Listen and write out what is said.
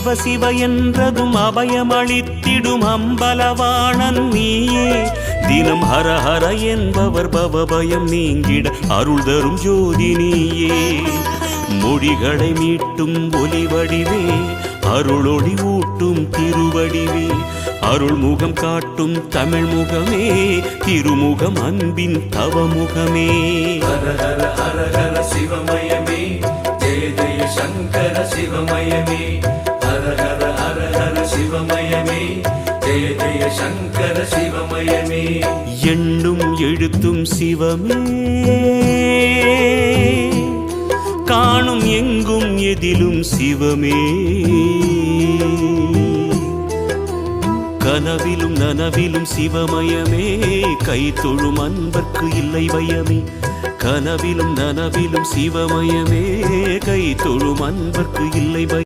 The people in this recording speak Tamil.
சிவ சிவ என்றதும் அபயமளித்திடும் அம்பலவாணன் நீயே. தினம் ஹர ஹர என்பவர் பவபயம் நீங்கிட அருள் தரும் ஜோதி நீயே. மொழிகளை மீட்டும் ஒலிவடிவே, அருளொளி ஊட்டும் திருவடிவே, அருள் முகம் காட்டும் தமிழ் முகமே, திருமுகம் அன்பின் தவமுகமே. ஹர ஹர ஹர ஹர சிவமயமே, ஜெய ஜெய சங்கர சிவமயமே. ஹர ஹர ஹர ஹர சிவமயமே, ஜெய ஜெய சங்கர சிவமயமே. எண்ணும் எழுத்தும் சிவமே, காணும் எங்கும் எதிலும் சிவமே. கனவிலும் நனவிலும் சிவமயமே, கை தொழும் அன்பர்க்கு இல்லை பயமே. கனவிலும் நனவிலும் சிவமயமே, கை தொழும் அன்பர்க்கு இல்லை பயம்.